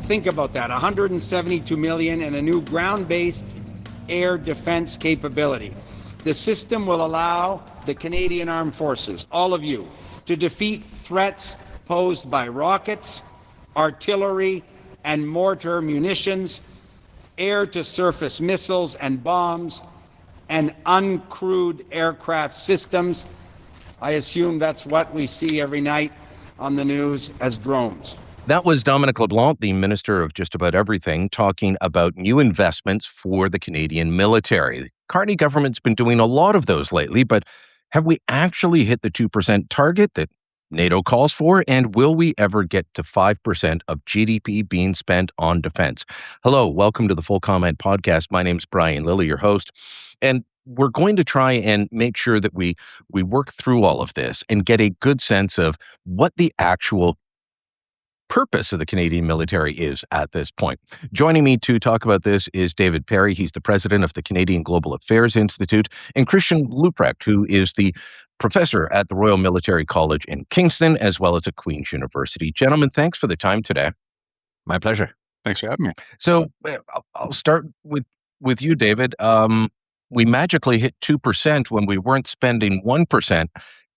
Think about that, 172 million and a new ground-based air defense capability. The system will allow the Canadian Armed Forces, all of you, to defeat threats posed by rockets, artillery, and mortar munitions, air-to-surface missiles and bombs, and uncrewed aircraft systems. I assume that's what we see every night on the news as drones. That was Dominic LeBlanc, the Minister of just about everything, talking about new investments for the Canadian military. The Carney government's been doing a lot of those lately, but have we actually hit the 2% target that NATO calls for? And will we ever get to 5% of GDP being spent on defense? Hello, welcome to the Full Comment Podcast. My name's Brian Lilly, your host. And we're going to try and make sure that we work through all of this and get a good sense of what the actual purpose of the Canadian military is at this point. Joining me to talk about this is David Perry. He's the president of the Canadian Global Affairs Institute, and Christian Leuprecht, who is the professor at the Royal Military College in Kingston, as well as at Queen's University. Gentlemen, thanks for the time today. My pleasure. Thanks for having me. So I'll start with you, David. We magically hit 2% when we weren't spending 1%.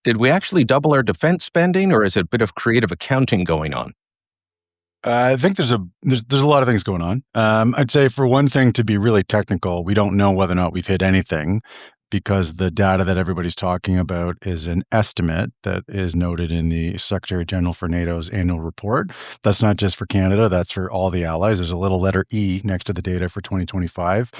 Did we actually double our defense spending, or is it a bit of creative accounting going on? I think there's a lot of things going on. I'd say for one thing, to be really technical, we don't know whether or not we've hit anything, because the data that everybody's talking about is an estimate that is noted in the Secretary General for NATO's annual report. That's not just for Canada, that's for all the allies. There's a little letter E next to the data for 2025,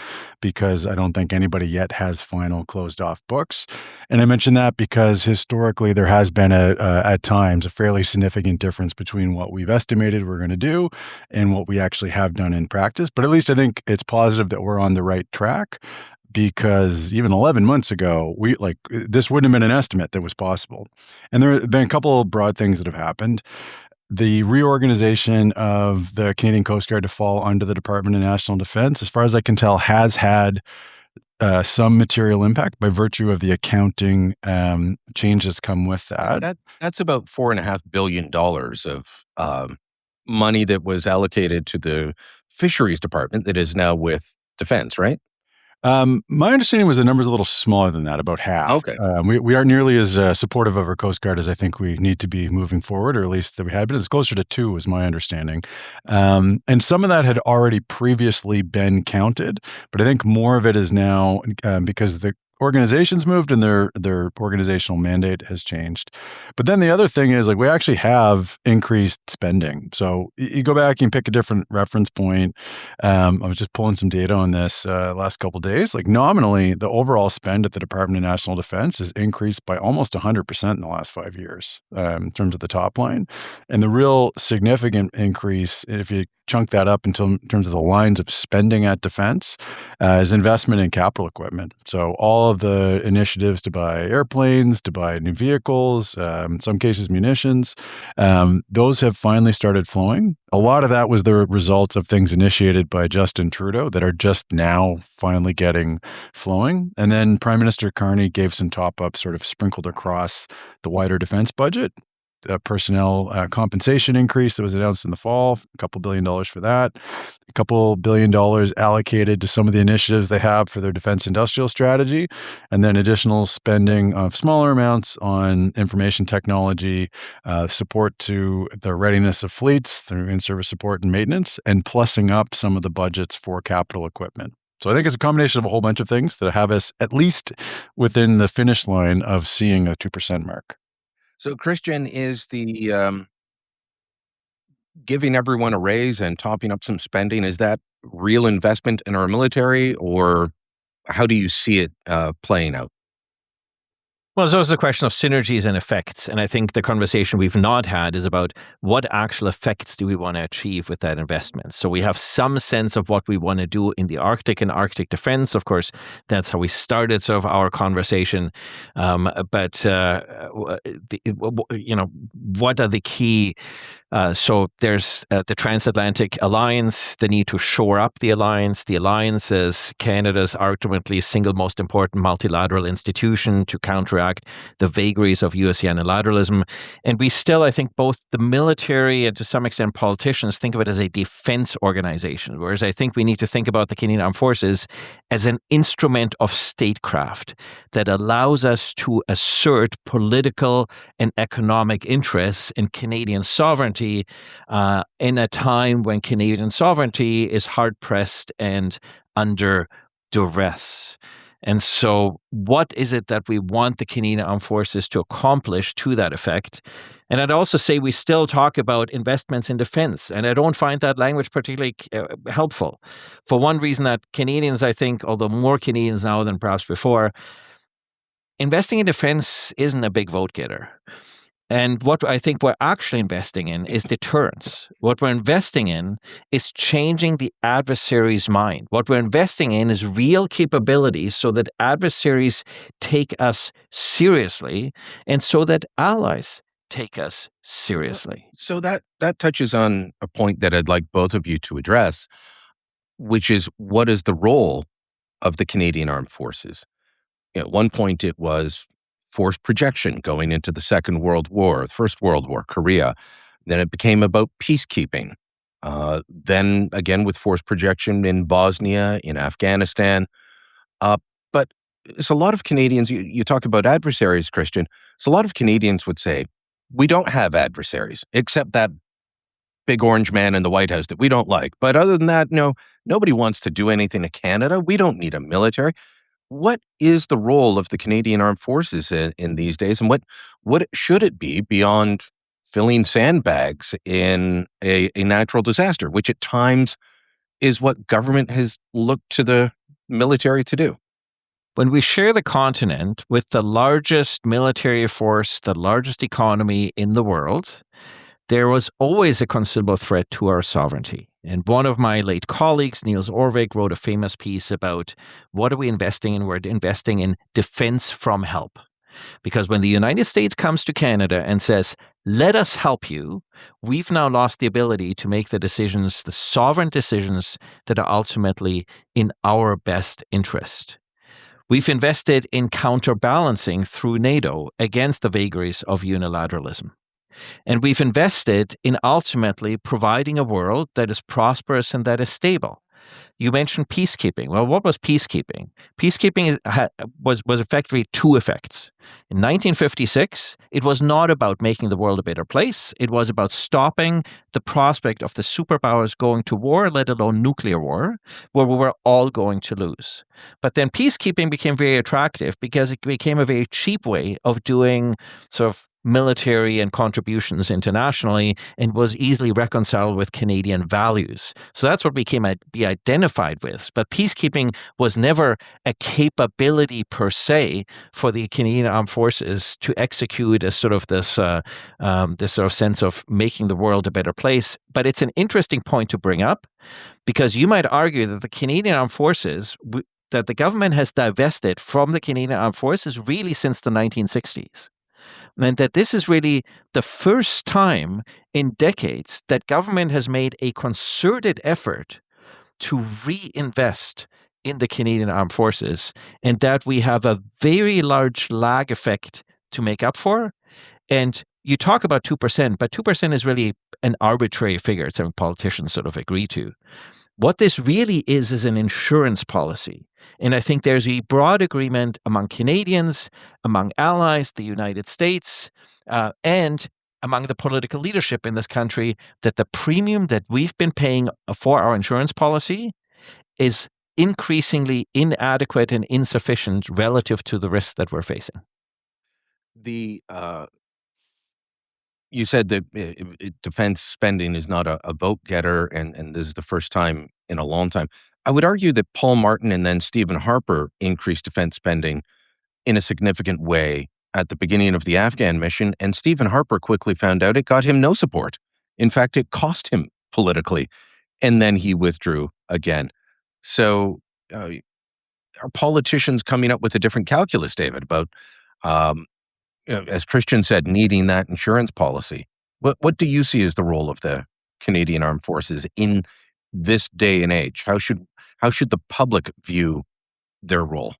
because I don't think anybody yet has final closed off books. And I mention that because historically there has been at times a fairly significant difference between what we've estimated we're going to do and what we actually have done in practice. But at least I think it's positive that we're on the right track, because even 11 months ago, this wouldn't have been an estimate that was possible. And there have been a couple of broad things that have happened. The reorganization of the Canadian Coast Guard to fall under the Department of National Defence, as far as I can tell, has had some material impact by virtue of the accounting change that's come with that. That's about $4.5 billion of money that was allocated to the Fisheries Department that is now with Defence, right? My understanding was the number's a little smaller than that, about half. Okay. We aren't nearly as supportive of our Coast Guard as I think we need to be moving forward, or at least that we had, but it's closer to 2 is my understanding. And some of that had already previously been counted, but I think more of it is now because the organizations moved and their organizational mandate has changed. But then the other thing is, we actually have increased spending. So you go back and pick a different reference point. I was just pulling some data on this last couple of days. Nominally, the overall spend at the Department of National Defence has increased by almost 100% in the last 5 years in terms of the top line. And the real significant increase, if you chunk that up in terms of the lines of spending at defense, is investment in capital equipment. So all of the initiatives to buy airplanes, to buy new vehicles, in some cases munitions, those have finally started flowing. A lot of that was the result of things initiated by Justin Trudeau that are just now finally getting flowing. And then Prime Minister Carney gave some top-ups sort of sprinkled across the wider defense budget. Personnel compensation increase that was announced in the fall, a couple $2 billion for that, a couple $1 billion allocated to some of the initiatives they have for their defense industrial strategy, and then additional spending of smaller amounts on information technology, support to the readiness of fleets through in-service support and maintenance, and plussing up some of the budgets for capital equipment. So I think it's a combination of a whole bunch of things that have us at least within the finish line of seeing a 2% mark. So, Christian, is the giving everyone a raise and topping up some spending, is that real investment in our military, or how do you see it playing out? Well, it's also a question of synergies and effects. And I think the conversation we've not had is about what actual effects do we want to achieve with that investment. So we have some sense of what we want to do in the Arctic and Arctic defense. Of course, that's how we started sort of our conversation. But what are the key So there's the transatlantic alliance, the need to shore up the alliance. The alliance is Canada's ultimately single most important multilateral institution to counteract the vagaries of U.S. unilateralism. And we still, I think, both the military and to some extent politicians think of it as a defense organization, whereas I think we need to think about the Canadian Armed Forces as an instrument of statecraft that allows us to assert political and economic interests in Canadian sovereignty in a time when Canadian sovereignty is hard pressed and under duress. And so, what is it that we want the Canadian Armed Forces to accomplish to that effect? And I'd also say we still talk about investments in defense, and I don't find that language particularly helpful. For one reason, that Canadians, I think, although more Canadians now than perhaps before, investing in defense isn't a big vote getter. And what I think we're actually investing in is deterrence. What we're investing in is changing the adversary's mind. What we're investing in is real capabilities so that adversaries take us seriously and so that allies take us seriously. So that touches on a point that I'd like both of you to address, which is what is the role of the Canadian Armed Forces? At one point, it was force projection going into the Second World War, the First World War, Korea. Then it became about peacekeeping. Then again with force projection in Bosnia, in Afghanistan. But it's a lot of Canadians, you talk about adversaries, Christian. So a lot of Canadians would say, we don't have adversaries, except that big orange man in the White House that we don't like. But other than that, no, nobody wants to do anything to Canada. We don't need a military. What is the role of the Canadian Armed Forces in these days, and what should it be beyond filling sandbags in a natural disaster, which at times is what government has looked to the military to do? When we share the continent with the largest military force, the largest economy in the world, there was always a considerable threat to our sovereignty. And one of my late colleagues, Niels Orvik, wrote a famous piece about what are we investing in? We're investing in defense from help. Because when the United States comes to Canada and says, let us help you, we've now lost the ability to make the decisions, the sovereign decisions that are ultimately in our best interest. We've invested in counterbalancing through NATO against the vagaries of unilateralism. And we've invested in ultimately providing a world that is prosperous and that is stable. You mentioned peacekeeping. Well, what was peacekeeping? Peacekeeping was effectively two effects. In 1956, it was not about making the world a better place. It was about stopping the prospect of the superpowers going to war, let alone nuclear war, where we were all going to lose. But then peacekeeping became very attractive because it became a very cheap way of doing sort of military and contributions internationally and was easily reconciled with Canadian values. So that's what we came to be identified with. But peacekeeping was never a capability per se for the Canadian Armed Forces to execute as sort of this sort of sense of making the world a better place. But it's an interesting point to bring up because you might argue that the Canadian Armed Forces, that the government has divested from the Canadian Armed Forces really since the 1960s. And that this is really the first time in decades that government has made a concerted effort to reinvest in the Canadian Armed Forces, and that we have a very large lag effect to make up for. And you talk about 2%, but 2% is really an arbitrary figure. It's something politicians sort of agree to. What this really is an insurance policy. And I think there's a broad agreement among Canadians, among allies, the United States, and among the political leadership in this country that the premium that we've been paying for our insurance policy is increasingly inadequate and insufficient relative to the risks that we're facing. You said that defense spending is not a vote getter, and this is the first time in a long time. I would argue that Paul Martin and then Stephen Harper increased defense spending in a significant way at the beginning of the Afghan mission, and Stephen Harper quickly found out it got him no support. In fact, it cost him politically, and then he withdrew again. So are politicians coming up with a different calculus, David, about as Christian said, needing that insurance policy? What do you see as the role of the Canadian Armed Forces in this day and age? How should the public view their role?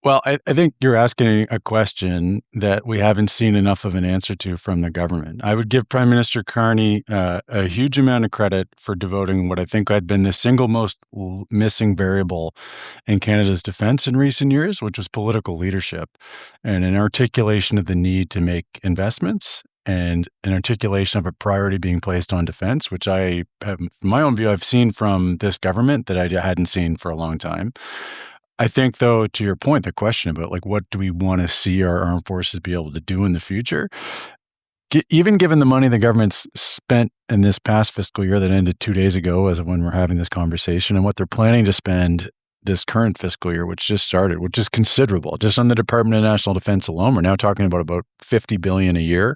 Well, I think you're asking a question that we haven't seen enough of an answer to from the government. I would give Prime Minister Carney a huge amount of credit for devoting what I think had been the single most missing variable in Canada's defense in recent years, which was political leadership and an articulation of the need to make investments and an articulation of a priority being placed on defense, which I have, from my own view, I've seen from this government that I hadn't seen for a long time. I think, though, to your point, the question about like what do we want to see our armed forces be able to do in the future, even given the money the government's spent in this past fiscal year that ended 2 days ago, as of when we're having this conversation, and what they're planning to spend this current fiscal year, which just started, which is considerable. Just on the Department of National Defense alone, we're now talking about $50 billion a year,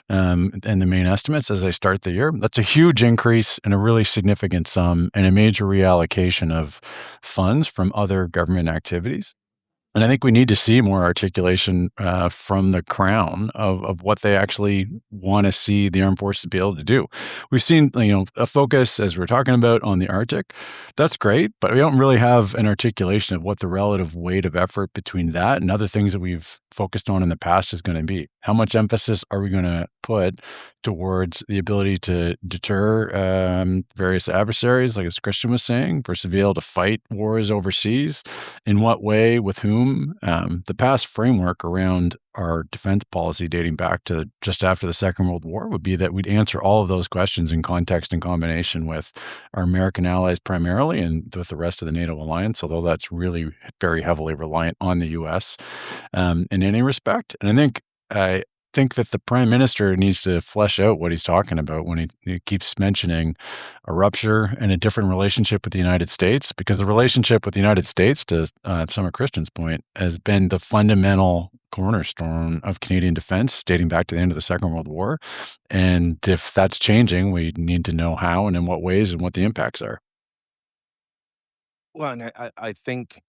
and the main estimates as they start the year. That's a huge increase and a really significant sum and a major reallocation of funds from other government activities. And I think we need to see more articulation from the Crown of what they actually want to see the armed forces be able to do. We've seen, a focus, as we're talking about, on the Arctic. That's great, but we don't really have an articulation of what the relative weight of effort between that and other things that we've focused on in the past is going to be. How much emphasis are we going to put towards the ability to deter various adversaries, like as Christian was saying, versus be able to fight wars overseas? In what way, with whom? The past framework around our defense policy dating back to just after the Second World War would be that we'd answer all of those questions in context and combination with our American allies primarily and with the rest of the NATO alliance, although that's really very heavily reliant on the U.S. In any respect. And I think that the Prime Minister needs to flesh out what he's talking about when he keeps mentioning a rupture and a different relationship with the United States, because the relationship with the United States, to some of Christian's point, has been the fundamental cornerstone of Canadian defense dating back to the end of the Second World War. And if that's changing, we need to know how and in what ways and what the impacts are. Well, and I think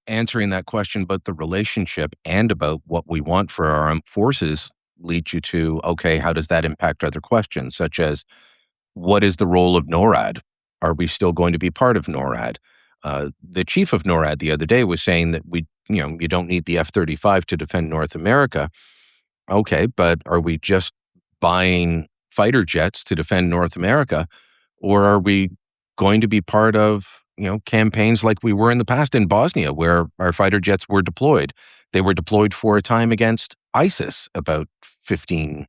answering that question about the relationship and about what we want for our armed forces leads you to, okay, how does that impact other questions, such as what is the role of NORAD? Are we still going to be part of NORAD? The chief of NORAD the other day was saying that you don't need the F-35 to defend North America. Okay, but are we just buying fighter jets to defend North America, or are we going to be part of campaigns like we were in the past in Bosnia, where our fighter jets were deployed? They were deployed for a time against ISIS about 10,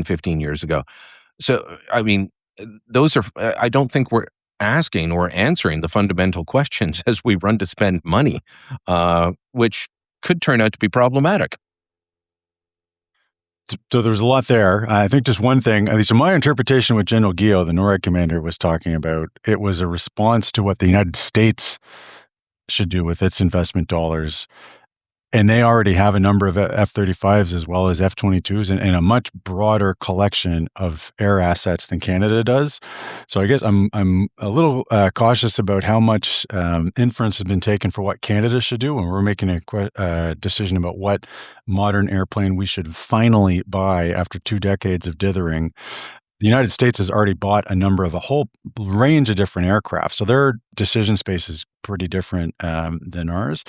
15 years ago. So, I mean, I don't think we're asking or answering the fundamental questions as we run to spend money, which could turn out to be problematic. So there's a lot there. I think just one thing, at least in my interpretation, what General Guillot, the NORAD commander, was talking about, it was a response to what the United States should do with its investment dollars. And they already have a number of F-35s as well as F-22s and a much broader collection of air assets than Canada does. So I guess I'm a little cautious about how much inference has been taken for what Canada should do when we're making a decision about what modern airplane we should finally buy after 2 decades of dithering. The United States has already bought a whole range of different aircraft. So their decision space is pretty different than ours.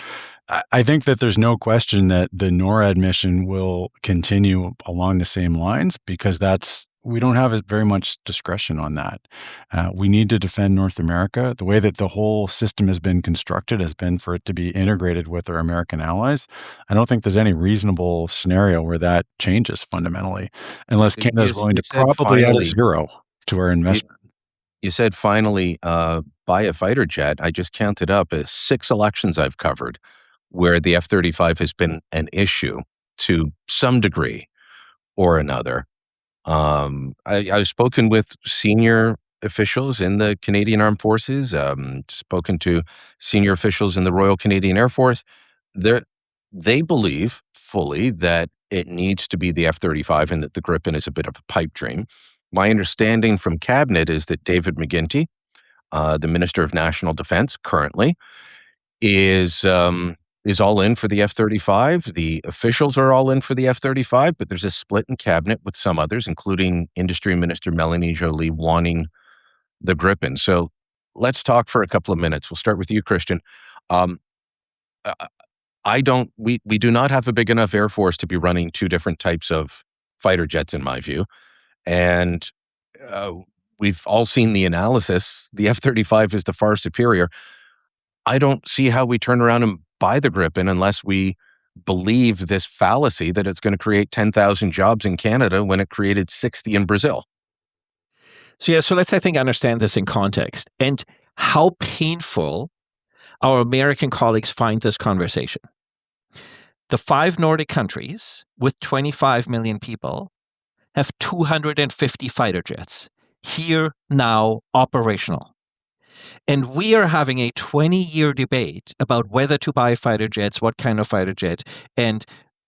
I think that there's no question that the NORAD mission will continue along the same lines, because we don't have very much discretion on that. We need to defend North America. The way that the whole system has been constructed has been for it to be integrated with our American allies. I don't think there's any reasonable scenario where that changes fundamentally, unless Canada is willing to probably add a zero to our investment. You said finally buy a fighter jet. I just counted up 6 elections I've covered where the F-35 has been an issue to some degree or another. I've spoken with senior officials in the Canadian Armed Forces, spoken to senior officials in the Royal Canadian Air Force. They believe fully that it needs to be the F-35 and that the Gripen is a bit of a pipe dream. My understanding from Cabinet is that David McGuinty, the Minister of National Defense currently, is is all in for the F-35. The officials are all in for the F-35, but there's a split in cabinet with some others, including Industry Minister Melanie Joly wanting the Gripen. So let's talk for a couple of minutes. We'll start with you, Christian. Um, we do not have a big enough Air Force to be running two different types of fighter jets, in my view. And we've all seen the analysis. The F-35 is the far superior. I don't see how we turn around and buy the Gripen unless we believe this fallacy that it's going to create 10,000 jobs in Canada when it created 60 in Brazil. So let's, I think, understand this in context and how painful our American colleagues find this conversation. The 5 Nordic countries with 25 million people have 250 fighter jets, here, now, operational. And we are having a 20-year debate about whether to buy fighter jets, what kind of fighter jet, and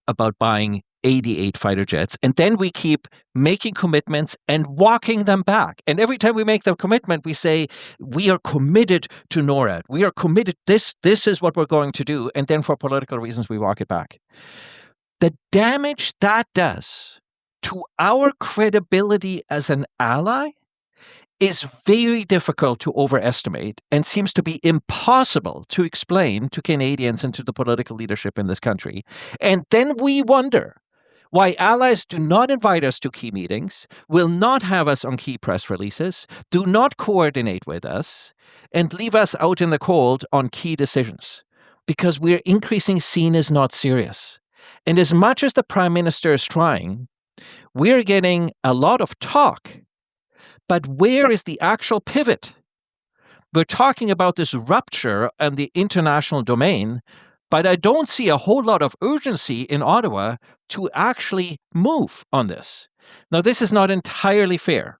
about buying 88 fighter jets. And then we keep making commitments and walking them back. And every time we make the commitment, we say, we are committed to NORAD. We are committed. This is what we're going to do. And then for political reasons, we walk it back. The damage that does to our credibility as an ally is very difficult to overestimate and seems to be impossible to explain to Canadians and to the political leadership in this country. And then we wonder why allies do not invite us to key meetings, will not have us on key press releases, do not coordinate with us, and leave us out in the cold on key decisions. Because we're increasingly seen as not serious. And as much as the Prime Minister is trying, we're getting a lot of talk. But where is the actual pivot? We're talking about this rupture in the international domain, but I don't see a whole lot of urgency in Ottawa to actually move on this. Now, this is not entirely fair,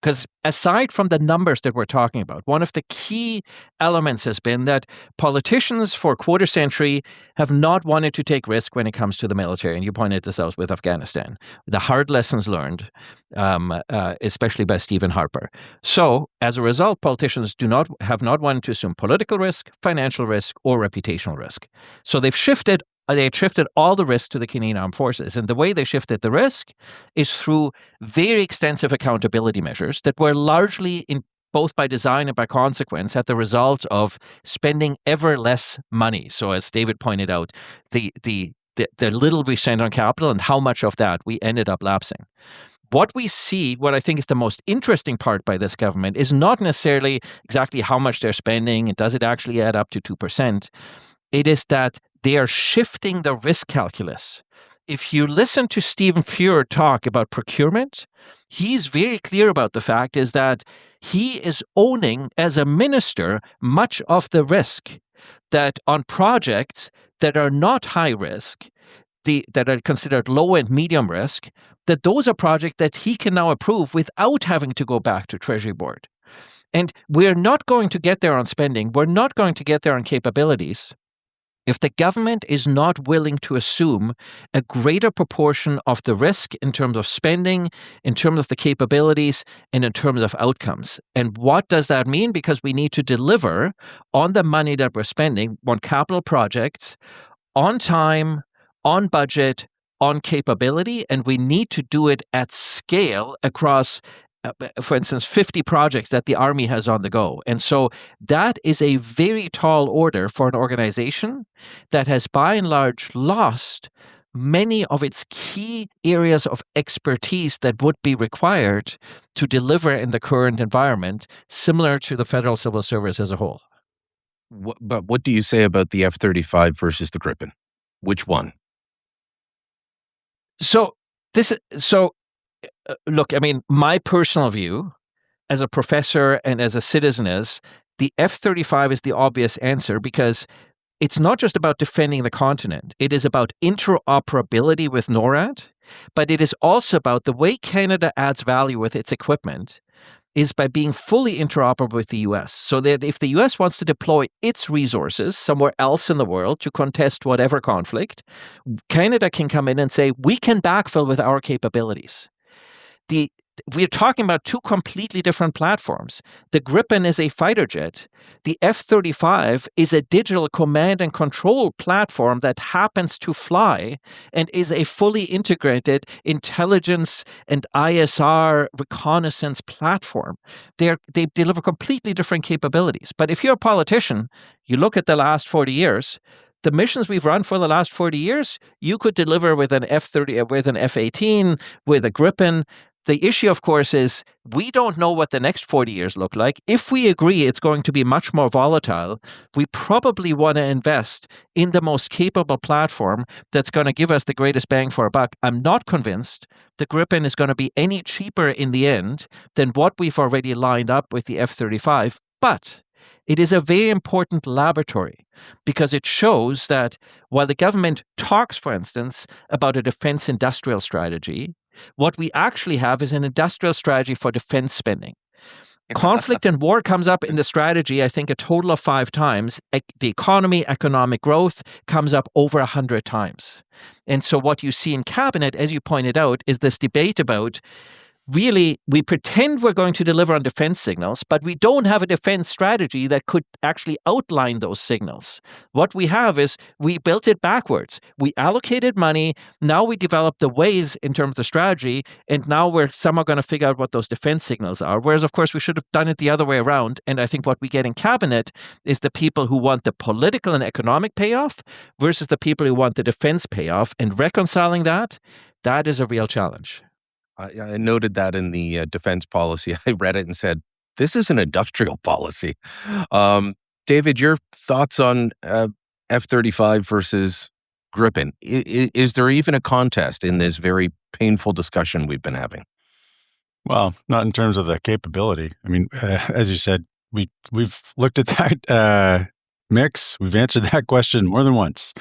because aside from the numbers that we're talking about, one of the key elements has been that politicians for a quarter century have not wanted to take risk when it comes to the military. And you pointed this out with Afghanistan. The hard lessons learned, especially by Stephen Harper. So as a result, politicians have not wanted to assume political risk, financial risk, or reputational risk. So they shifted all the risk to the Canadian Armed Forces. And the way they shifted the risk is through very extensive accountability measures that were largely, both by design and by consequence, at the result of spending ever less money. So as David pointed out, the little we spent on capital and how much of that we ended up lapsing. What we see, what I think is the most interesting part by this government, is not necessarily exactly how much they're spending and does it actually add up to 2%. It is that they are shifting the risk calculus. If you listen to Stephen Fuhr talk about procurement, he's very clear about the fact is that he is owning, as a minister, much of the risk that on projects that are not high risk, that are considered low and medium risk, that those are projects that he can now approve without having to go back to Treasury Board. And we're not going to get there on spending. We're not going to get there on capabilities if the government is not willing to assume a greater proportion of the risk in terms of spending, in terms of the capabilities, and in terms of outcomes. And what does that mean? Because we need to deliver on the money that we're spending on capital projects, on time, on budget, on capability, and we need to do it at scale across for instance, 50 projects that the Army has on the go. And so that is a very tall order for an organization that has by and large lost many of its key areas of expertise that would be required to deliver in the current environment, similar to the Federal Civil Service as a whole. But what do you say about the F-35 versus the Gripen? Which one? Look, I mean, my personal view as a professor and as a citizen is the F-35 is the obvious answer because it's not just about defending the continent. It is about interoperability with NORAD, but it is also about the way Canada adds value with its equipment is by being fully interoperable with the US, so that if the US wants to deploy its resources somewhere else in the world to contest whatever conflict, Canada can come in and say, we can backfill with our capabilities. we're talking about two completely different platforms. The Gripen is a fighter jet. The F-35 is a digital command and control platform that happens to fly and is a fully integrated intelligence and ISR reconnaissance platform. They deliver completely different capabilities. But if you're a politician, you look at the last 40 years, the missions we've run for the last 40 years, you could deliver with an F-30, with an F-18, with a Gripen. The issue, of course, is we don't know what the next 40 years look like. If we agree it's going to be much more volatile, we probably want to invest in the most capable platform that's going to give us the greatest bang for our buck. I'm not convinced the Gripen is going to be any cheaper in the end than what we've already lined up with the F-35, but it is a very important laboratory because it shows that while the government talks, for instance, about a defense industrial strategy, what we actually have is an industrial strategy for defense spending. Conflict and war comes up in the strategy, I think, a total of 5 times. The economy, economic growth comes up over 100 times. And so what you see in cabinet, as you pointed out, is this debate about really, we pretend we're going to deliver on defense signals, but we don't have a defense strategy that could actually outline those signals. What we have is we built it backwards. We allocated money. Now we developed the ways in terms of strategy, and now we're somehow going to figure out what those defense signals are. Whereas, of course, we should have done it the other way around. And I think what we get in cabinet is the people who want the political and economic payoff versus the people who want the defense payoff. And reconciling that is a real challenge. I noted that in the defense policy. I read it and said, this is an industrial policy. David, your thoughts on F-35 versus Gripen? Is there even a contest in this very painful discussion we've been having? Well, not in terms of the capability. I mean, as you said, we've looked at that mix. We've answered that question more than once.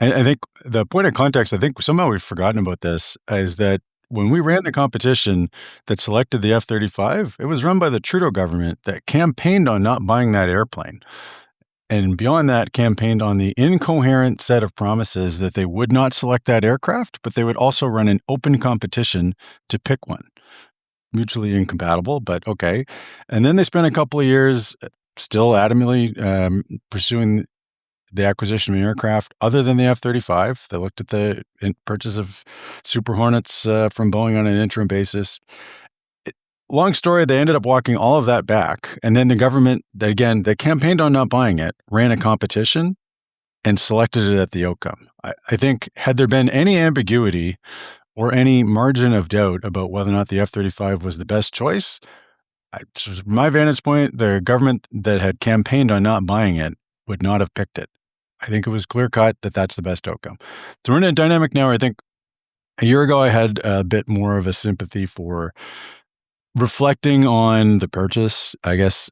I think the point of context, I think somehow we've forgotten about this, is that when we ran the competition that selected the F-35, it was run by the Trudeau government that campaigned on not buying that airplane. And beyond that, campaigned on the incoherent set of promises that they would not select that aircraft, but they would also run an open competition to pick one. Mutually incompatible, but okay. And then they spent a couple of years still adamantly pursuing the acquisition of an aircraft other than the F-35. They looked at the purchase of Super Hornets from Boeing on an interim basis. Long story, they ended up walking all of that back. And then the government, again, they campaigned on not buying it, ran a competition, and selected it at the outcome. I think had there been any ambiguity or any margin of doubt about whether or not the F-35 was the best choice, from my vantage point, the government that had campaigned on not buying it would not have picked it. I think it was clear-cut that that's the best outcome. So we're in a dynamic now where I think a year ago I had a bit more of a sympathy for reflecting on the purchase. I guess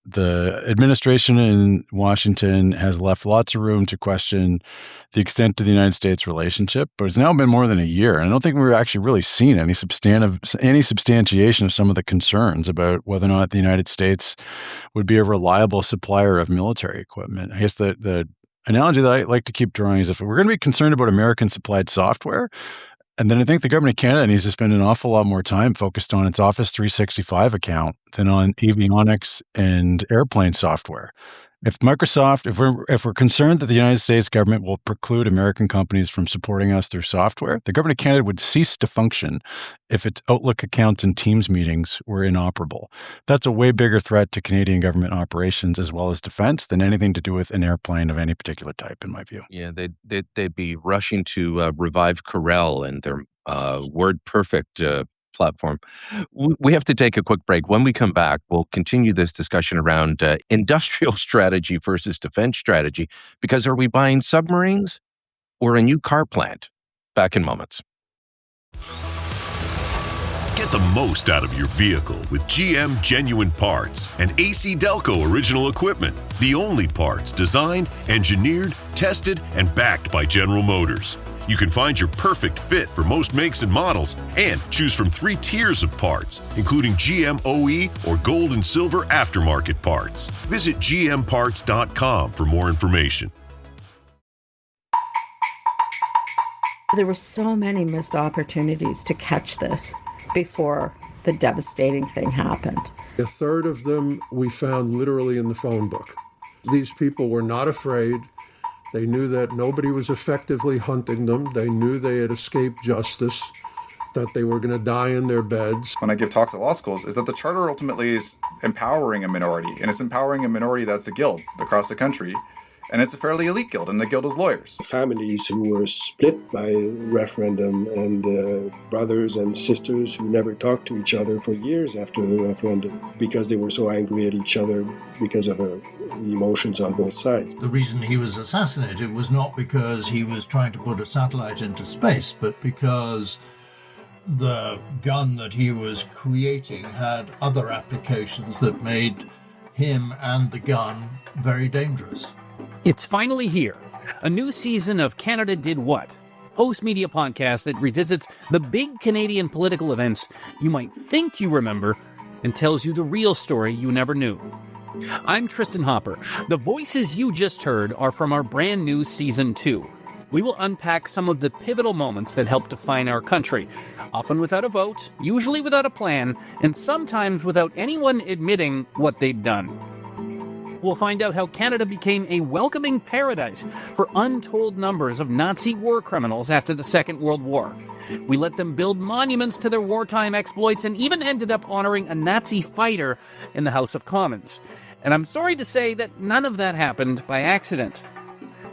the administration in Washington has left lots of room to question the extent of the United States relationship, but it's now been more than a year. And I don't think we've actually really seen any substantiation of some of the concerns about whether or not the United States would be a reliable supplier of military equipment. I guess the analogy that I like to keep drawing is if we're going to be concerned about American supplied software, and then I think the government of Canada needs to spend an awful lot more time focused on its Office 365 account than on avionics and airplane software. If Microsoft, if we're concerned that the United States government will preclude American companies from supporting us through software, the government of Canada would cease to function if its Outlook accounts and Teams meetings were inoperable. That's a way bigger threat to Canadian government operations as well as defense than anything to do with an airplane of any particular type, in my view. Yeah, they'd be rushing to revive Corel and their WordPerfect platform. We have to take a quick break. When we come back, we'll continue this discussion around industrial strategy versus defense strategy, because are we buying submarines or a new car plant? Back in moments. Get the most out of your vehicle with GM Genuine Parts and AC Delco Original Equipment. The only parts designed, engineered, tested, and backed by General Motors. You can find your perfect fit for most makes and models and choose from 3 tiers of parts, including GM OE or gold and silver aftermarket parts. Visit gmparts.com for more information. There were so many missed opportunities to catch this before the devastating thing happened. A third of them we found literally in the phone book. These people were not afraid. They knew that nobody was effectively hunting them. They knew they had escaped justice, that they were going to die in their beds. When I give talks at law schools, is that the charter ultimately is empowering a minority, and it's empowering a minority that's a guild across the country, and it's a fairly elite guild, and the guild is lawyers. Families who were split by referendum and brothers and sisters who never talked to each other for years after the referendum because they were so angry at each other because of emotions on both sides. The reason he was assassinated was not because he was trying to put a satellite into space, but because the gun that he was creating had other applications that made him and the gun very dangerous. It's finally here. A new season of Canada Did What? Post-media podcast that revisits the big Canadian political events you might think you remember and tells you the real story you never knew. I'm Tristan Hopper. The voices you just heard are from our brand new Season 2. We will unpack some of the pivotal moments that helped define our country, often without a vote, usually without a plan, and sometimes without anyone admitting what they'd done. We'll find out how Canada became a welcoming paradise for untold numbers of Nazi war criminals after the Second World War. We let them build monuments to their wartime exploits and even ended up honoring a Nazi fighter in the House of Commons. And I'm sorry to say that none of that happened by accident.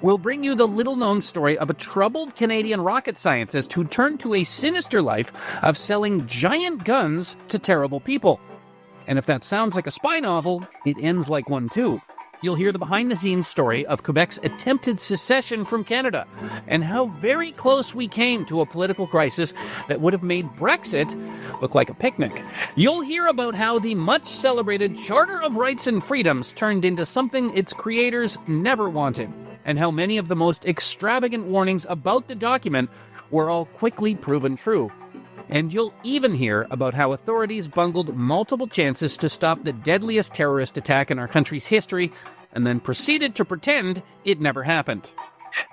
We'll bring you the little-known story of a troubled Canadian rocket scientist who turned to a sinister life of selling giant guns to terrible people. And if that sounds like a spy novel, it ends like one too. You'll hear the behind-the-scenes story of Quebec's attempted secession from Canada and how very close we came to a political crisis that would have made Brexit look like a picnic. You'll hear about how the much-celebrated Charter of Rights and Freedoms turned into something its creators never wanted, and how many of the most extravagant warnings about the document were all quickly proven true. And you'll even hear about how authorities bungled multiple chances to stop the deadliest terrorist attack in our country's history and then proceeded to pretend it never happened.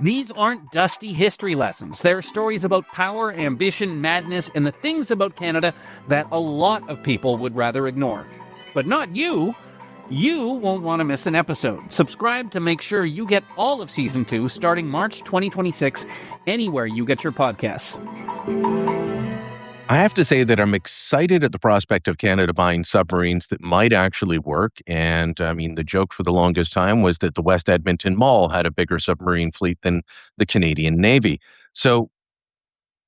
These aren't dusty history lessons. They're stories about power, ambition, madness, and the things about Canada that a lot of people would rather ignore. But not you. You won't want to miss an episode. Subscribe to make sure you get all of Season 2 starting March 2026 anywhere you get your podcasts. I have to say that I'm excited at the prospect of Canada buying submarines that might actually work. And I mean, the joke for the longest time was that the West Edmonton Mall had a bigger submarine fleet than the Canadian Navy. So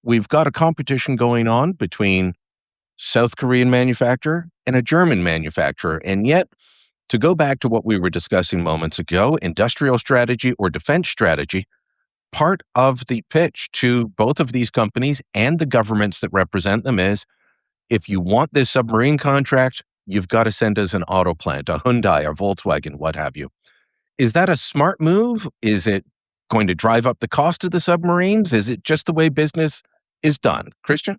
we've got a competition going on between South Korean manufacturer and a German manufacturer. And yet, to go back to what we were discussing moments ago, industrial strategy or defense strategy, part of the pitch to both of these companies and the governments that represent them is, if you want this submarine contract, you've got to send us an auto plant, a Hyundai, a Volkswagen, what have you. Is that a smart move? Is it going to drive up the cost of the submarines? Is it just the way business is done? Christian?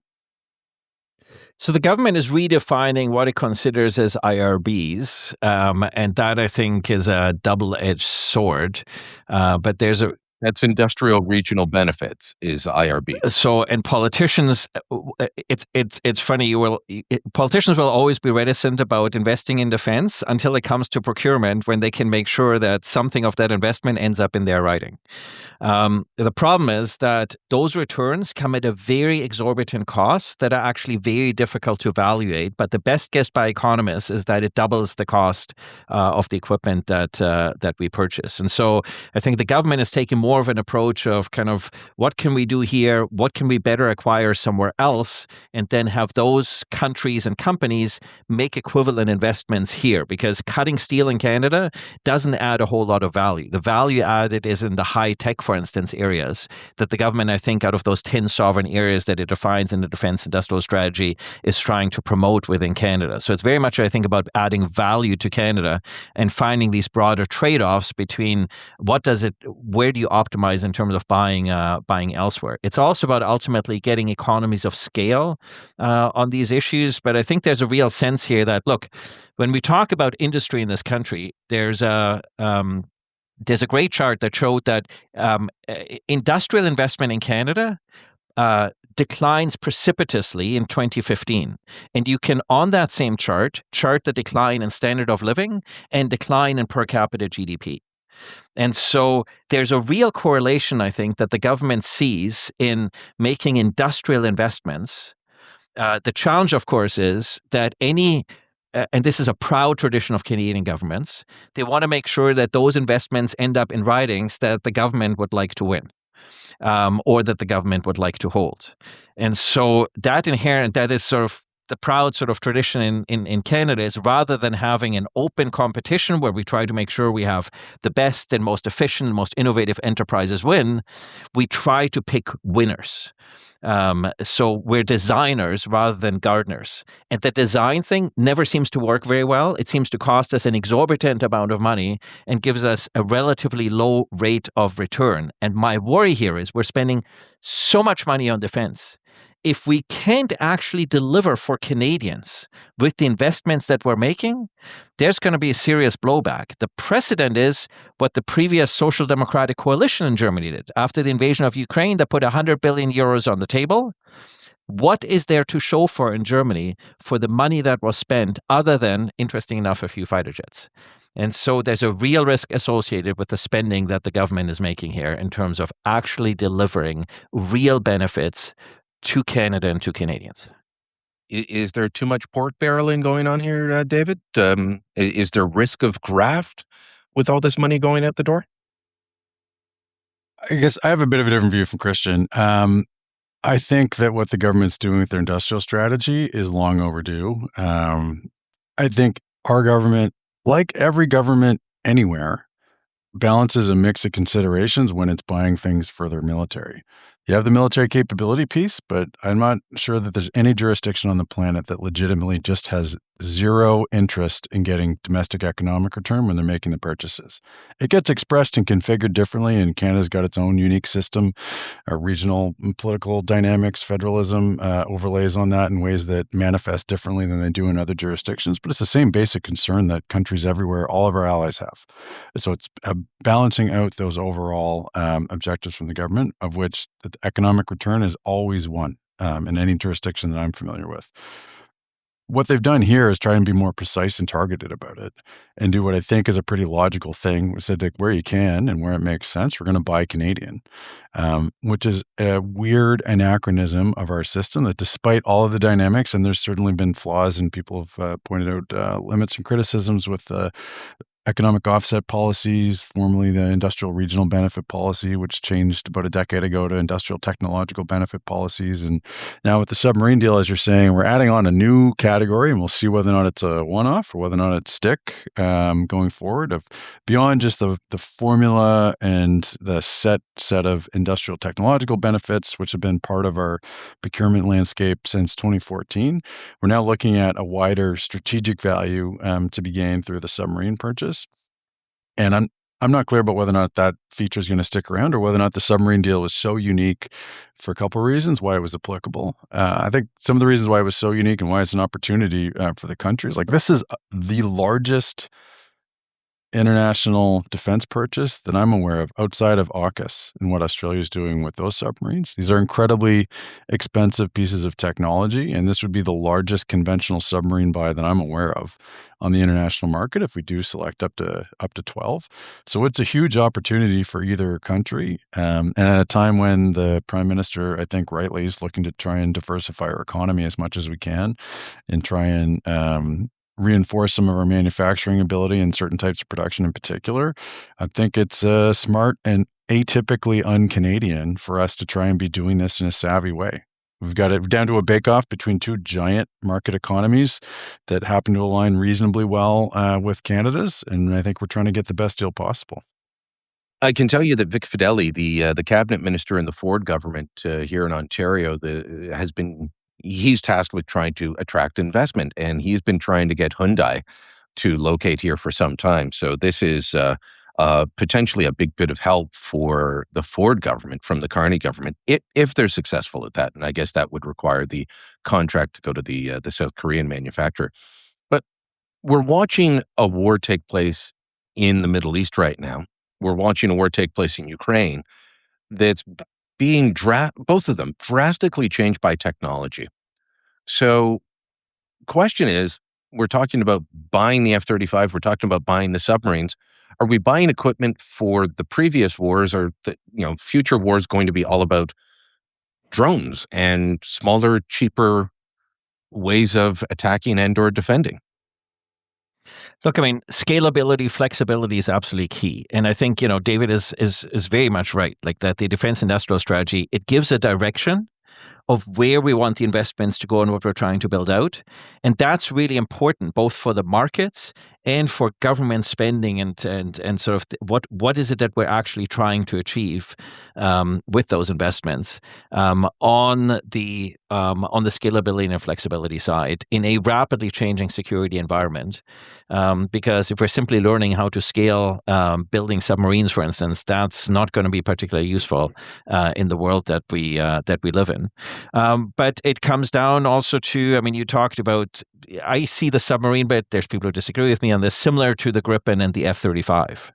So the government is redefining what it considers as IRBs, and that, I think, is a double-edged sword. But that's industrial regional benefits is IRB. So, and politicians, it's funny. Politicians will always be reticent about investing in defense until it comes to procurement, when they can make sure that something of that investment ends up in their writing. The problem is that those returns come at a very exorbitant cost that are actually very difficult to evaluate. But the best guess by economists is that it doubles the cost of the equipment that we purchase. And so, I think the government is taking more of an approach of kind of, what can we do here? What can we better acquire somewhere else? And then have those countries and companies make equivalent investments here, because cutting steel in Canada doesn't add a whole lot of value. The value added is in the high tech, for instance, areas that the government, I think, out of those 10 sovereign areas that it defines in the defense industrial strategy, is trying to promote within Canada. So it's very much, I think, about adding value to Canada and finding these broader trade-offs between where do you optimize in terms of buying elsewhere. It's also about ultimately getting economies of scale on these issues. But I think there's a real sense here that, look, when we talk about industry in this country, there's a great chart that showed that industrial investment in Canada declines precipitously in 2015. And you can, on that same chart the decline in standard of living and decline in per capita GDP. And so there's a real correlation, I think, that the government sees in making industrial investments. The challenge, of course, is that and this is a proud tradition of Canadian governments, they want to make sure that those investments end up in ridings that the government would like to win. Or that the government would like to hold. And so that is sort of the proud sort of tradition in Canada, is rather than having an open competition where we try to make sure we have the best and most efficient and most innovative enterprises win, we try to pick winners. So we're designers rather than gardeners. And the design thing never seems to work very well. It seems to cost us an exorbitant amount of money and gives us a relatively low rate of return. And my worry here is we're spending so much money on defense. If we can't actually deliver for Canadians with the investments that we're making, there's going to be a serious blowback. The precedent is what the previous Social Democratic coalition in Germany did. After the invasion of Ukraine, they put 100 billion euros on the table. What is there to show for in Germany for the money that was spent other than, interesting enough, a few fighter jets? And so there's a real risk associated with the spending that the government is making here in terms of actually delivering real benefits to Canada and to Canadians. Is there too much pork barreling going on here, David? Is there risk of graft with all this money going out the door? I guess I have a bit of a different view from Christian. I think that what the government's doing with their industrial strategy is long overdue. I think our government, like every government anywhere, balances a mix of considerations when it's buying things for their military. You have the military capability piece, but I'm not sure that there's any jurisdiction on the planet that legitimately just has zero interest in getting domestic economic return when they're making the purchases. It gets expressed and configured differently, and Canada's got its own unique system, regional political dynamics, federalism overlays on that in ways that manifest differently than they do in other jurisdictions. But it's the same basic concern that countries everywhere, all of our allies have. So it's balancing out those overall objectives from the government, of which the economic return is always one in any jurisdiction that I'm familiar with. What they've done here is try and be more precise and targeted about it and do what I think is a pretty logical thing. We said, like, where you can and where it makes sense, we're going to buy Canadian, which is a weird anachronism of our system that despite all of the dynamics, and there's certainly been flaws and people have pointed out limits and criticisms with economic offset policies, formerly the industrial regional benefit policy, which changed about a decade ago to industrial technological benefit policies. And now with the submarine deal, as you're saying, we're adding on a new category, and we'll see whether or not it's a one-off or whether or not it's stick going forward. Of beyond just the formula and the set of industrial technological benefits, which have been part of our procurement landscape since 2014, we're now looking at a wider strategic value to be gained through the submarine purchase. And I'm not clear about whether or not that feature is going to stick around or whether or not the submarine deal was so unique for a couple of reasons why it was applicable. I think some of the reasons why it was so unique and why it's an opportunity for the country is, like, this is the largest international defense purchase that I'm aware of outside of AUKUS and what Australia is doing with those submarines. These are incredibly expensive pieces of technology, and this would be the largest conventional submarine buy that I'm aware of on the international market if we do select up to 12. So it's a huge opportunity for either country, and at a time when the Prime Minister, I think rightly, is looking to try and diversify our economy as much as we can and try and reinforce some of our manufacturing ability and certain types of production in particular. I think it's smart and atypically un-Canadian for us to try and be doing this in a savvy way. We've got it down to a bake-off between two giant market economies that happen to align reasonably well with Canada's, and I think we're trying to get the best deal possible. I can tell you that Vic Fedeli, the cabinet minister in the Ford government here in Ontario, he's tasked with trying to attract investment, and he's been trying to get Hyundai to locate here for some time. So this is potentially a big bit of help for the Ford government from the Carney government, if they're successful at that. And I guess that would require the contract to go to the South Korean manufacturer. But we're watching a war take place in the Middle East right now. We're watching a war take place in Ukraine that's being both of them drastically changed by technology. So, question is, we're talking about buying the F-35, we're talking about buying the submarines. Are we buying equipment for the previous wars, or the future wars going to be all about drones and smaller, cheaper ways of attacking and or defending? Look, I mean, scalability, flexibility is absolutely key. And I think, David is very much right. Like that the defense industrial strategy, it gives a direction of where we want the investments to go and what we're trying to build out. And that's really important, both for the markets and for government spending and sort of what is it that we're actually trying to achieve with those investments on the scalability and flexibility side in a rapidly changing security environment. Because if we're simply learning how to scale building submarines, for instance, that's not going to be particularly useful in the world that we live in. But it comes down also to, I mean, you talked about, I see the submarine, but there's people who disagree with me on this, similar to the Gripen and the F-35,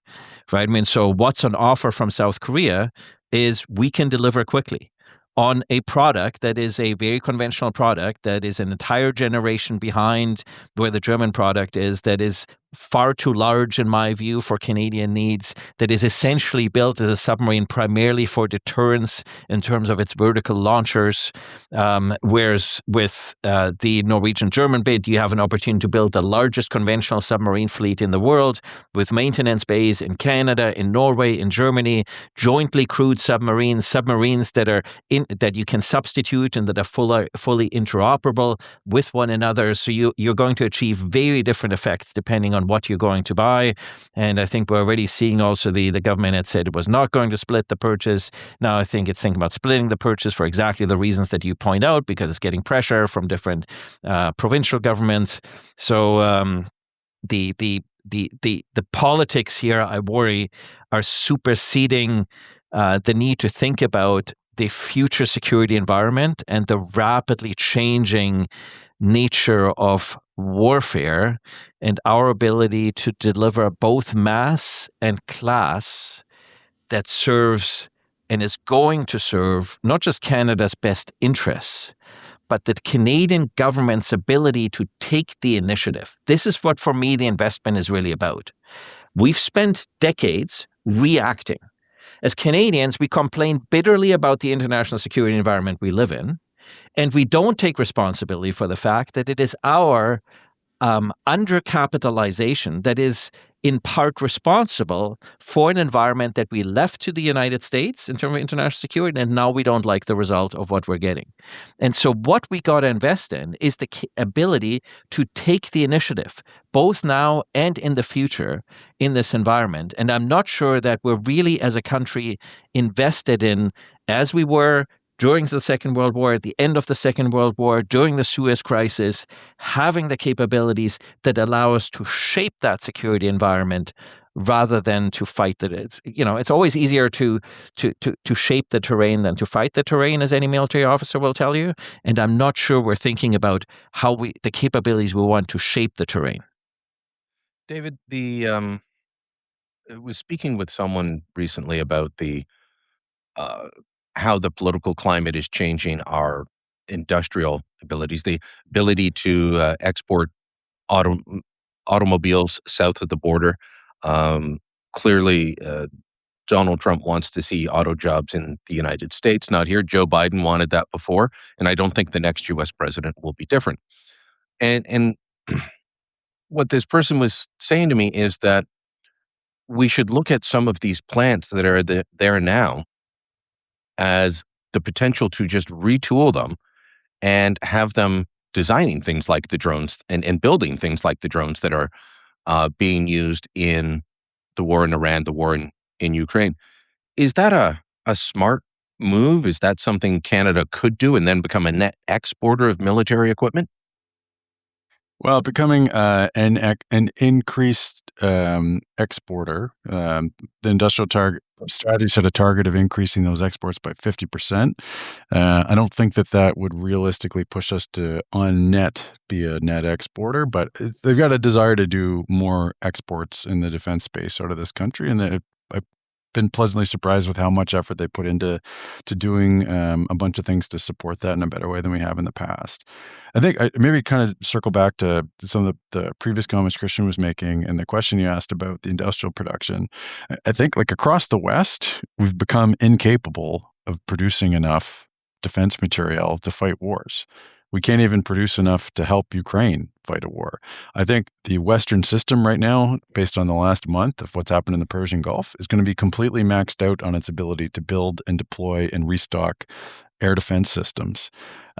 right? I mean, so what's on offer from South Korea is we can deliver quickly on a product that is a very conventional product that is an entire generation behind where the German product is, that is far too large, in my view, for Canadian needs, that is essentially built as a submarine primarily for deterrence in terms of its vertical launchers. Whereas with the Norwegian-German bid, you have an opportunity to build the largest conventional submarine fleet in the world with maintenance bays in Canada, in Norway, in Germany, jointly crewed submarines that you can substitute and that are fully interoperable with one another. So you're going to achieve very different effects depending on what you're going to buy. And I think we're already seeing also the government had said it was not going to split the purchase. Now I think it's thinking about splitting the purchase for exactly the reasons that you point out, because it's getting pressure from different provincial governments. So the politics here, I worry, are superseding the need to think about the future security environment and the rapidly changing nature of warfare and our ability to deliver both mass and class that serves and is going to serve not just Canada's best interests, but the Canadian government's ability to take the initiative. This is what, for me, the investment is really about. We've spent decades reacting. As Canadians, we complain bitterly about the international security environment we live in, and we don't take responsibility for the fact that it is our undercapitalization that is in part responsible for an environment that we left to the United States in terms of international security, and now we don't like the result of what we're getting. And so what we got to invest in is the ability to take the initiative, both now and in the future, in this environment. And I'm not sure that we're really, as a country, invested in, as we were during the Second World War, at the end of the Second World War, during the Suez Crisis, having the capabilities that allow us to shape that security environment rather than to fight it. It's always easier to shape the terrain than to fight the terrain, as any military officer will tell you. And I'm not sure we're thinking about the capabilities we want to shape the terrain. David, I was speaking with someone recently about how the political climate is changing our industrial abilities, the ability to export automobiles south of the border. Clearly, Donald Trump wants to see auto jobs in the United States, not here. Joe Biden wanted that before, and I don't think the next U.S. president will be different. And what this person was saying to me is that we should look at some of these plants that are there now as the potential to just retool them and have them designing things like the drones and building things like the drones that are being used in the war in Iran, the war in Ukraine. Is that a smart move? Is that something Canada could do and then become a net exporter of military equipment? Well, becoming an increased exporter, the industrial strategy set a target of increasing those exports by 50%. I don't think that would realistically push us to on net be a net exporter, but they've got a desire to do more exports in the defense space out of this country, and been pleasantly surprised with how much effort they put into doing a bunch of things to support that in a better way than we have in the past. I think maybe kind of circle back to some of the previous comments Christian was making and the question you asked about the industrial production. I think like across the West, we've become incapable of producing enough defense material to fight wars. We can't even produce enough to help Ukraine fight a war. I think the Western system right now, based on the last month of what's happened in the Persian Gulf, is going to be completely maxed out on its ability to build and deploy and restock air defense systems.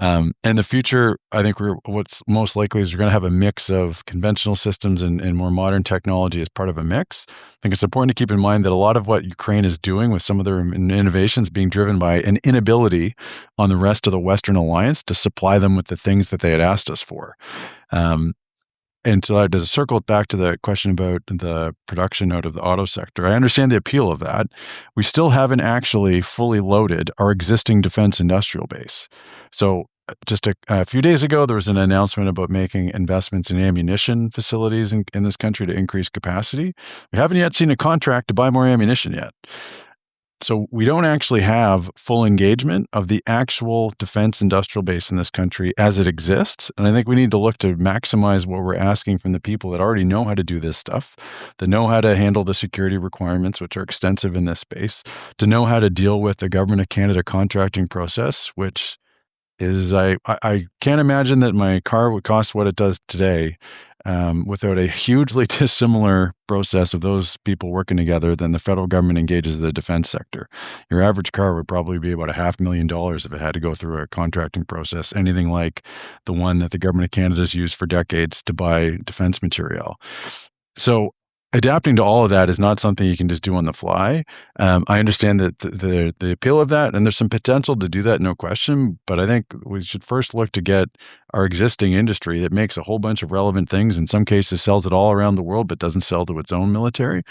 In the future, I think what's most likely is we're going to have a mix of conventional systems and more modern technology as part of a mix. I think it's important to keep in mind that a lot of what Ukraine is doing with some of their innovations being driven by an inability on the rest of the Western alliance to supply them with the things that they had asked us for. And so to circle it back to the question about the production out of the auto sector, I understand the appeal of that. We still haven't actually fully loaded our existing defense industrial base. So just a few days ago, there was an announcement about making investments in ammunition facilities in this country to increase capacity. We haven't yet seen a contract to buy more ammunition yet. So we don't actually have full engagement of the actual defense industrial base in this country as it exists. And I think we need to look to maximize what we're asking from the people that already know how to do this stuff, that know how to handle the security requirements, which are extensive in this space, to know how to deal with the Government of Canada contracting process, which is, I can't imagine that my car would cost what it does today without a hugely dissimilar process of those people working together than the federal government engages the defense sector. Your average car would probably be about $500,000 if it had to go through a contracting process, anything like the one that the Government of Canada has used for decades to buy defense material. So adapting to all of that is not something you can just do on the fly. I understand that the appeal of that, and there's some potential to do that, no question. But I think we should first look to get our existing industry that makes a whole bunch of relevant things, in some cases sells it all around the world, but doesn't sell to its own military.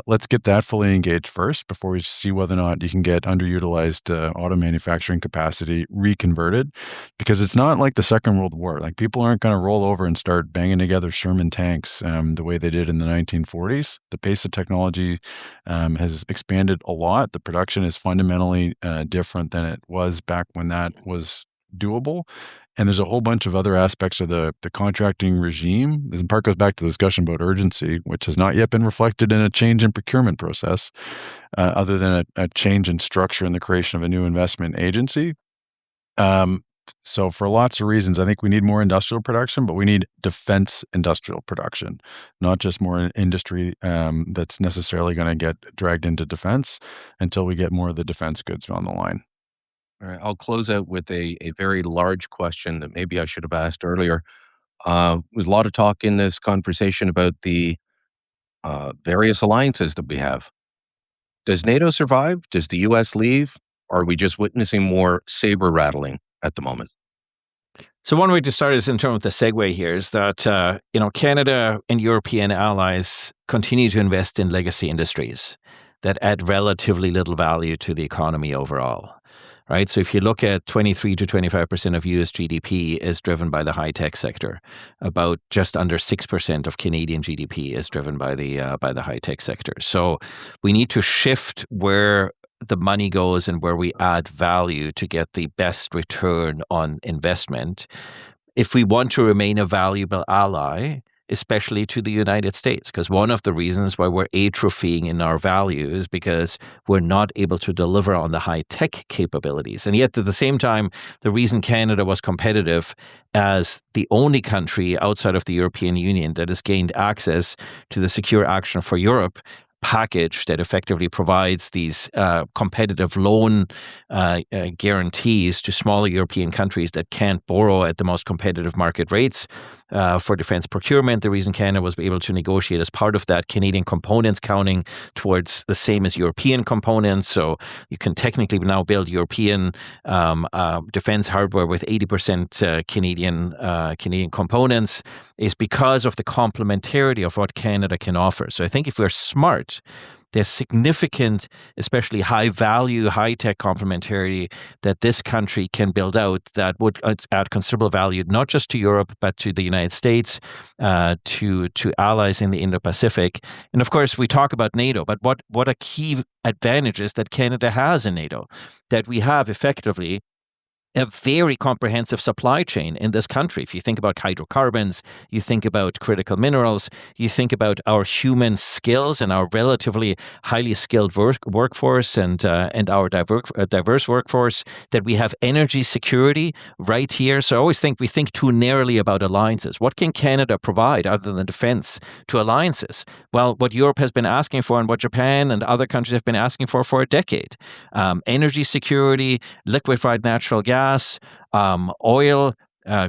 Let's get that fully engaged first before we see whether or not you can get underutilized auto manufacturing capacity reconverted, because it's not like the Second World War. Like, people aren't going to roll over and start banging together Sherman tanks the way they did in the 1940s. The pace of technology has expanded a lot. The production is fundamentally different than it was back when that was doable. And there's a whole bunch of other aspects of the contracting regime. This in part goes back to the discussion about urgency, which has not yet been reflected in a change in procurement process, other than a change in structure and the creation of a new investment agency. So for lots of reasons, I think we need more industrial production, but we need defense industrial production, not just more industry that's necessarily going to get dragged into defense until we get more of the defense goods on the line. All right, I'll close out with a very large question that maybe I should have asked earlier. There's a lot of talk in this conversation about the various alliances that we have. Does NATO survive? Does the U.S. leave? Or are we just witnessing more saber rattling at the moment? So one way to start is in terms of the segue here is that, Canada and European allies continue to invest in legacy industries that add relatively little value to the economy overall. Right. So if you look at 23 to 25% of US GDP is driven by the high-tech sector. About just under 6% of Canadian GDP is driven by the high-tech sector. So we need to shift where the money goes and where we add value to get the best return on investment if we want to remain a valuable ally, especially to the United States. Because one of the reasons why we're atrophying in our value is because we're not able to deliver on the high-tech capabilities. And yet, at the same time, the reason Canada was competitive as the only country outside of the European Union that has gained access to the Secure Action for Europe package that effectively provides these competitive loan guarantees to smaller European countries that can't borrow at the most competitive market rates for defense procurement. The reason Canada was able to negotiate as part of that Canadian components counting towards the same as European components. So you can technically now build European defense hardware with 80% Canadian components is because of the complementarity of what Canada can offer. So I think if we're smart, there's significant, especially high value, high tech complementarity that this country can build out that would add considerable value, not just to Europe, but to the United States, to allies in the Indo-Pacific. And of course, we talk about NATO, but what are key advantages that Canada has in NATO? That we have effectively a very comprehensive supply chain in this country. If you think about hydrocarbons, you think about critical minerals, you think about our human skills and our relatively highly skilled workforce and our diverse workforce, that we have energy security right here. So I always think we think too narrowly about alliances. What can Canada provide other than defense to alliances? Well, what Europe has been asking for and what Japan and other countries have been asking for a decade. Energy security, liquefied natural gas, oil,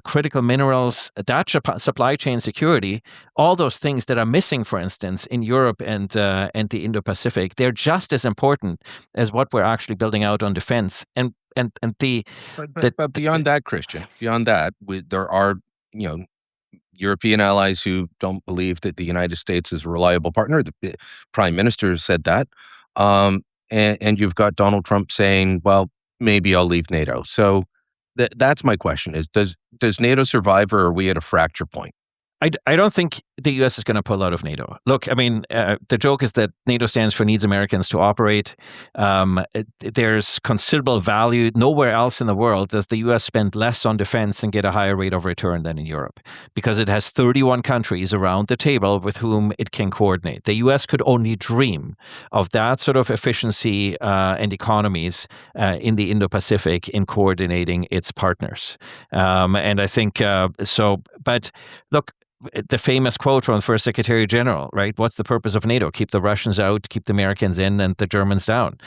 critical minerals, that supply chain security, all those things that are missing, for instance, in Europe and the Indo-Pacific, they're just as important as what we're actually building out on defense. But beyond that, Christian, there are European allies who don't believe that the United States is a reliable partner. The Prime Minister said that, and you've got Donald Trump saying, "Well, maybe I'll leave NATO." So that's my question: is does NATO survive, or are we at a fracture point? I don't think the U.S. is going to pull out of NATO. Look, I mean, the joke is that NATO stands for needs Americans to operate. There's considerable value. Nowhere else in the world does the U.S. spend less on defense and get a higher rate of return than in Europe, because it has 31 countries around the table with whom it can coordinate. The U.S. could only dream of that sort of efficiency and economies in the Indo-Pacific in coordinating its partners. And I think so. But look, the famous quote from the first Secretary General, right? What's the purpose of NATO? Keep the Russians out, keep the Americans in, and the Germans down,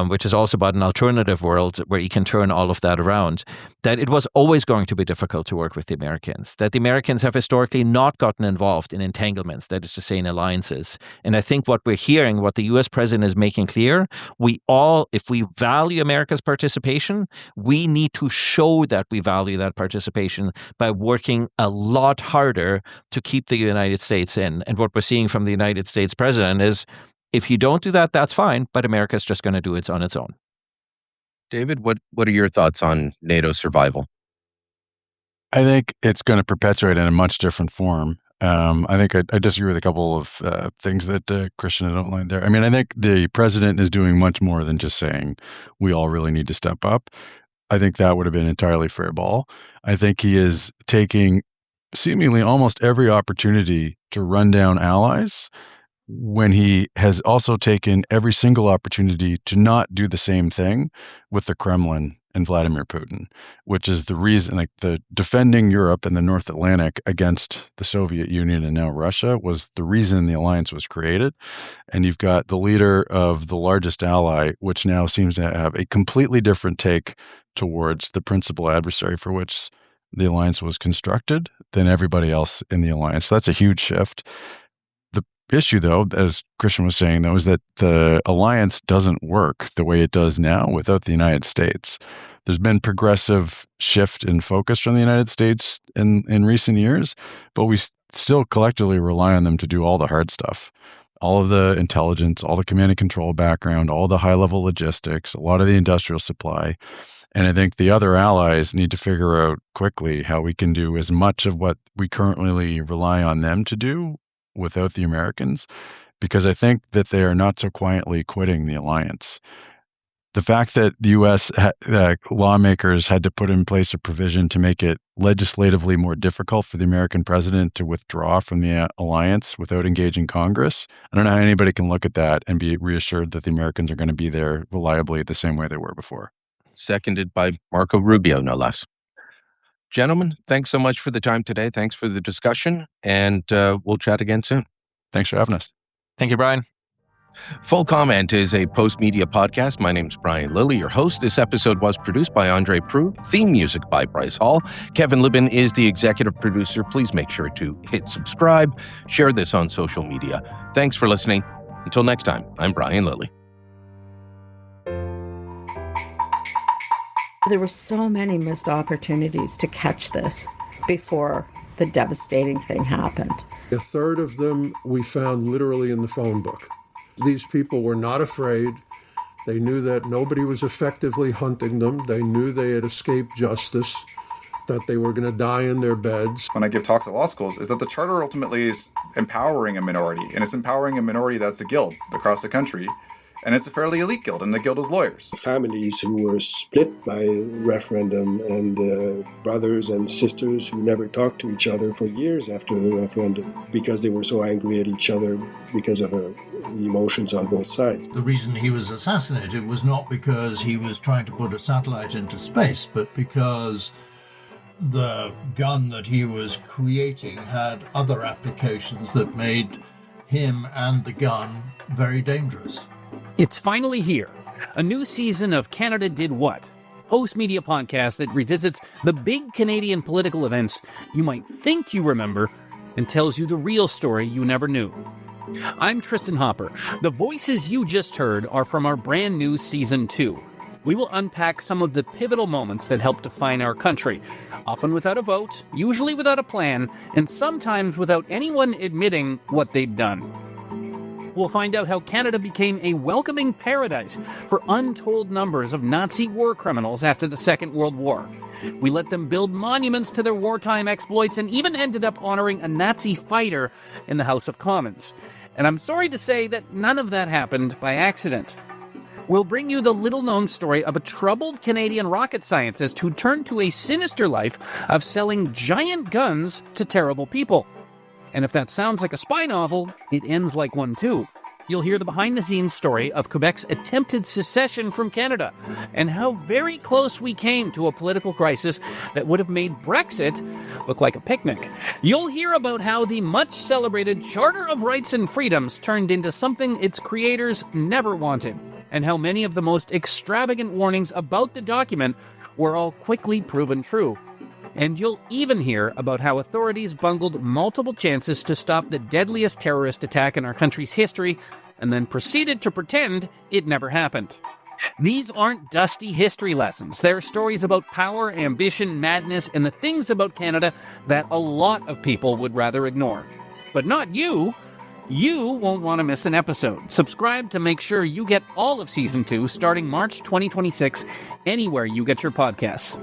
which is also about an alternative world where you can turn all of that around. That it was always going to be difficult to work with the Americans, that the Americans have historically not gotten involved in entanglements, that is to say in alliances. And I think what we're hearing, what the U.S. president is making clear, if we value America's participation, we need to show that we value that participation by working a lot harder to keep the United States in. And what we're seeing from the United States president is, if you don't do that, that's fine, but America's just going to do it on its own. David, what are your thoughts on NATO survival? I think it's going to perpetuate in a much different form. I think I disagree with a couple of things that Christian had outlined there. I mean, I think the president is doing much more than just saying we all really need to step up. I think that would have been entirely fair ball. I think he is taking seemingly almost every opportunity to run down allies, when he has also taken every single opportunity to not do the same thing with the Kremlin and Vladimir Putin, which is the reason, like the defending Europe and the North Atlantic against the Soviet Union and now Russia was the reason the alliance was created. And you've got the leader of the largest ally, which now seems to have a completely different take towards the principal adversary for which the alliance was constructed than everybody else in the alliance. So that's a huge shift. The issue, though, as Christian was saying, though, is that the alliance doesn't work the way it does now without the United States. There's been progressive shift in focus from the United States in recent years, but we still collectively rely on them to do all the hard stuff. All of the intelligence, all the command and control background, all the high-level logistics, a lot of the industrial supply. And I think the other allies need to figure out quickly how we can do as much of what we currently rely on them to do without the Americans, because I think that they are not so quietly quitting the alliance. The fact that the U.S. Lawmakers had to put in place a provision to make it legislatively more difficult for the American president to withdraw from the alliance without engaging Congress, I don't know how anybody can look at that and be reassured that the Americans are going to be there reliably the same way they were before. Seconded by Marco Rubio, no less. Gentlemen, thanks so much for the time today. Thanks for the discussion, and we'll chat again soon. Thanks for having us. Thank you, Brian. Full Comment is a post-media podcast. My name's Brian Lilly, your host. This episode was produced by Andre Proulx, theme music by Bryce Hall. Kevin Libin is the executive producer. Please make sure to hit subscribe, share this on social media. Thanks for listening. Until next time, I'm Brian Lilly. There were so many missed opportunities to catch this before the devastating thing happened. A third of them we found literally in the phone book. These people were not afraid. They knew that nobody was effectively hunting them. They knew they had escaped justice, that they were going to die in their beds. When I give talks at law schools, is that the charter ultimately is empowering a minority, and it's empowering a minority that's a guild across the country, and it's a fairly elite guild, and the guild is lawyers. Families who were split by referendum and brothers and sisters who never talked to each other for years after the referendum because they were so angry at each other because of emotions on both sides. The reason he was assassinated was not because he was trying to put a satellite into space, but because the gun that he was creating had other applications that made him and the gun very dangerous. It's finally here. A new season of Canada Did What? Host Media podcast that revisits the big Canadian political events you might think you remember and tells you the real story you never knew. I'm Tristan Hopper. The voices you just heard are from our brand new Season 2. We will unpack some of the pivotal moments that helped define our country, often without a vote, usually without a plan, and sometimes without anyone admitting what they'd done. We'll find out how Canada became a welcoming paradise for untold numbers of Nazi war criminals after the Second World War. We let them build monuments to their wartime exploits and even ended up honoring a Nazi fighter in the House of Commons. And I'm sorry to say that none of that happened by accident. We'll bring you the little-known story of a troubled Canadian rocket scientist who turned to a sinister life of selling giant guns to terrible people. And if that sounds like a spy novel, it ends like one too. You'll hear the behind-the-scenes story of Quebec's attempted secession from Canada and how very close we came to a political crisis that would have made Brexit look like a picnic. You'll hear about how the much-celebrated Charter of Rights and Freedoms turned into something its creators never wanted, and how many of the most extravagant warnings about the document were all quickly proven true. And you'll even hear about how authorities bungled multiple chances to stop the deadliest terrorist attack in our country's history, and then proceeded to pretend it never happened. These aren't dusty history lessons. They're stories about power, ambition, madness, and the things about Canada that a lot of people would rather ignore. But not you. You won't want to miss an episode. Subscribe to make sure you get all of Season 2 starting March 2026, anywhere you get your podcasts.